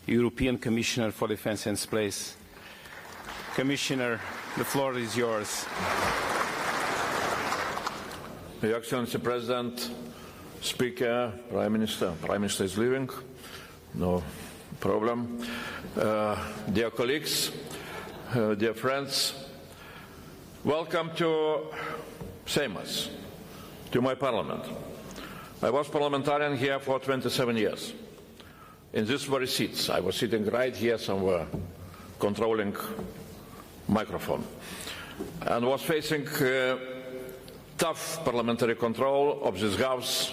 European Commissioner for Defence and Space. Commissioner, the floor is yours. Your Excellency President, Speaker, Prime Minister. Prime Minister is leaving. No problem. Dear colleagues, dear friends, welcome to Seimas, to my parliament. I was parliamentarian here for 27 years. In these very seats, I was sitting right here somewhere, controlling microphone, and was facing tough parliamentary control of this House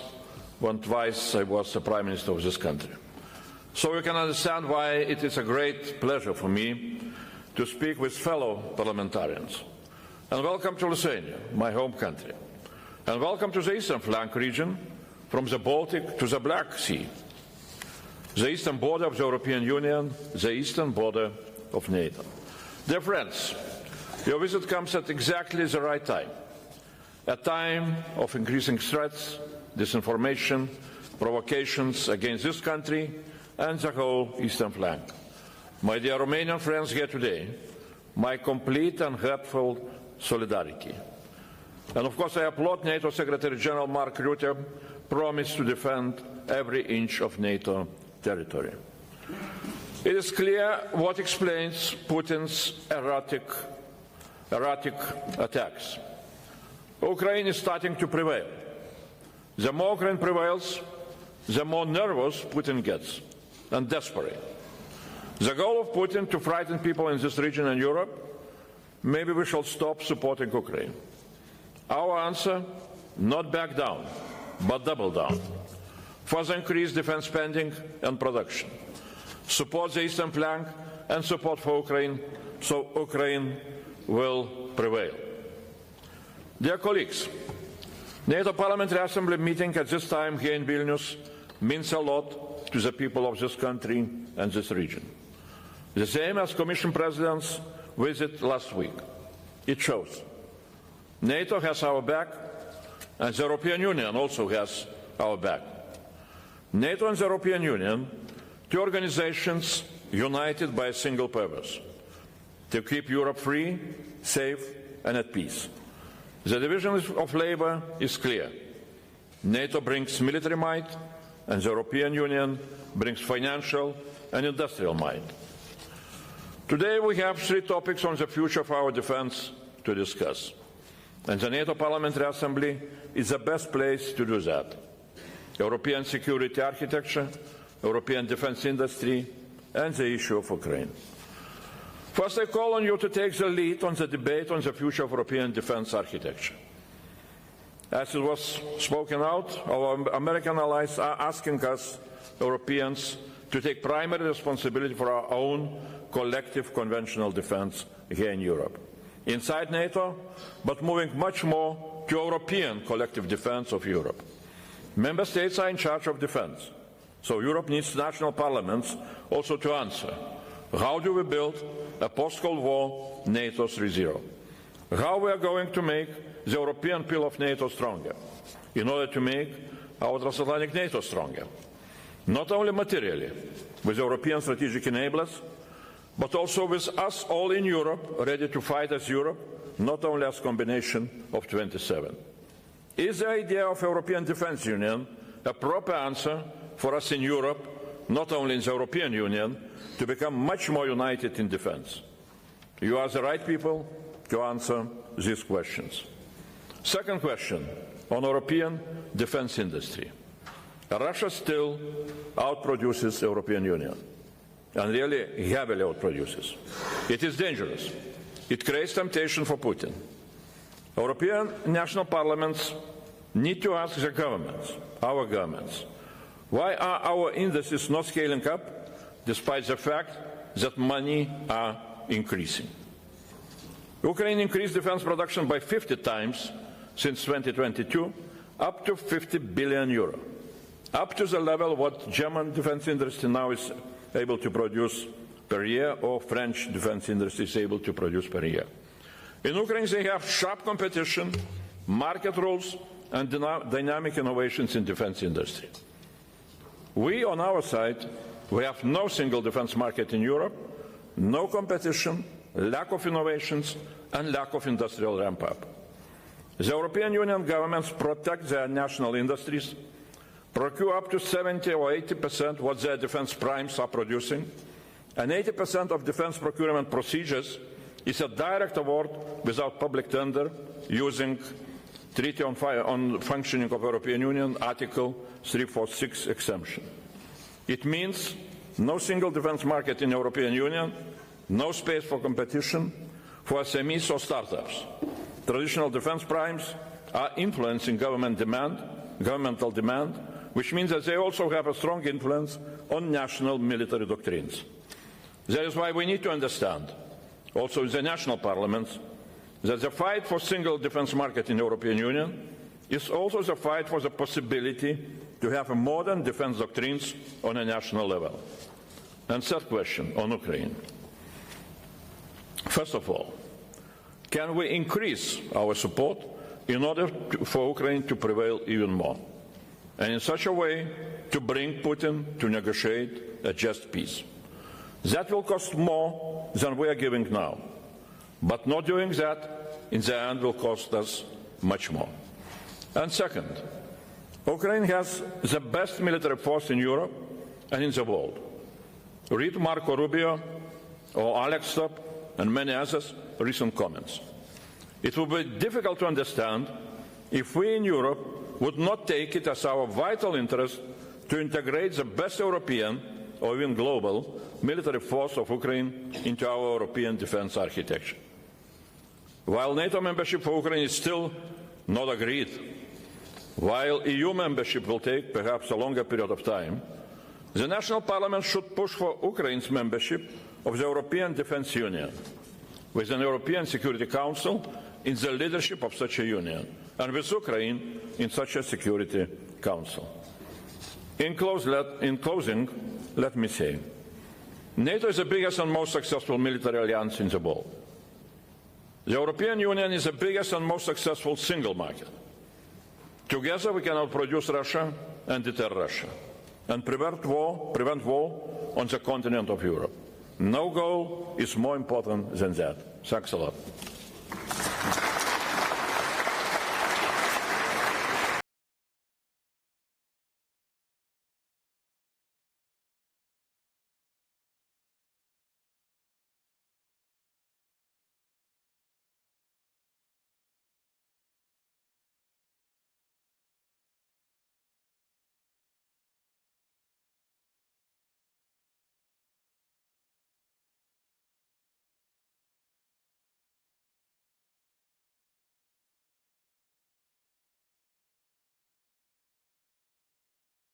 when twice I was the Prime Minister of this country. So you can understand why it is a great pleasure for me to speak with fellow parliamentarians. And welcome to Lithuania, my home country. And welcome to the eastern flank region, from the Baltic to the Black Sea, the eastern border of the European Union, the eastern border of NATO. Dear friends, your visit comes at exactly the right time, a time of increasing threats, disinformation, provocations against this country and the whole eastern flank. My dear Romanian friends here today, my complete and heartfelt solidarity. And of course I applaud NATO Secretary General Mark Rutte promise to defend every inch of NATO territory. It is clear what explains Putin's erratic attacks. Ukraine is starting to prevail. The more Ukraine prevails, the more nervous Putin gets and desperate. The goal of Putin to frighten people in this region and Europe, maybe we shall stop supporting Ukraine. Our answer, not back down, but double down. Further increase defense spending and production. Support the eastern flank and support for Ukraine, so Ukraine will prevail. Dear colleagues, NATO Parliamentary Assembly meeting at this time here in Vilnius means a lot to the people of this country and this region. The same as Commission President's visit last week. It shows NATO has our back, and the European Union also has our back. NATO and the European Union, two organizations united by a single purpose: to keep Europe free, safe, and at peace. The division of labor is clear. NATO brings military might, and the European Union brings financial and industrial might. Today we have three topics on the future of our defense to discuss. And the NATO Parliamentary Assembly is the best place to do that. European security architecture, European defense industry, and the issue of Ukraine. First, I call on you to take the lead on the debate on the future of European defense architecture. As it was spoken out, our American allies are asking us, Europeans, to take primary responsibility for our own collective conventional defense here in Europe. Inside NATO, but moving much more to European collective defense of Europe. Member States are in charge of defense, so Europe needs national parliaments also to answer. How do we build a post-Cold War NATO 3.0? How we are going to make the European pillar of NATO stronger, in order to make our transatlantic NATO stronger? Not only materially, with European strategic enablers, but also with us all in Europe, ready to fight as Europe, not only as a combination of 27. Is the idea of European Defence Union a proper answer for us in Europe, not only in the European Union, to become much more united in defence? You are the right people to answer these questions. Second question, on European defence industry. Russia still outproduces the European Union, and really heavily outproduces. It is dangerous. It creates temptation for Putin. European national parliaments need to ask their governments, our governments, why are our industries not scaling up, despite the fact that money are increasing? Ukraine increased defense production by 50 times since 2022, up to 50 billion euro, up to the level what German defense industry now is able to produce per year, or French defense industry is able to produce per year. In Ukraine, they have sharp competition, market rules, and dynamic innovations in defense industry. We, on our side, We have no single defense market in Europe, no competition, lack of innovations, and lack of industrial ramp-up. The European Union governments protect their national industries, procure up to 70 or 80% what their defense primes are producing, and 80% of defense procurement procedures is a direct award without public tender using Treaty on Functioning of the European Union, Article 346 exemption. It means no single defense market in the European Union, no space for competition for SMEs or startups. Traditional defense primes are influencing governmental demand, which means that they also have a strong influence on national military doctrines. That is why we need to understand, also in the national parliaments, that the fight for single defense market in the European Union is also the fight for the possibility to have a modern defense doctrines on a national level. And third question on Ukraine. First of all, can we increase our support in order for Ukraine to prevail even more, and in such a way to bring Putin to negotiate a just peace? That will cost more than we are giving now, but not doing that in the end will cost us much more. And second, Ukraine has the best military force in Europe and in the world. Read Marco Rubio or Alex Stubb and many others' recent comments. It would be difficult to understand if we in Europe would not take it as our vital interest to integrate the best European or even global military force of Ukraine into our European defense architecture. While NATO membership for Ukraine is still not agreed, while EU membership will take perhaps a longer period of time, the national parliament should push for Ukraine's membership of the European Defence Union, with an European Security Council in the leadership of such a union, and with Ukraine in such a Security Council. In closing, let me say, NATO is the biggest and most successful military alliance in the world. The European Union is the biggest and most successful single market. Together we can outproduce Russia and deter Russia, and prevent war on the continent of Europe. No goal is more important than that. Thanks a lot.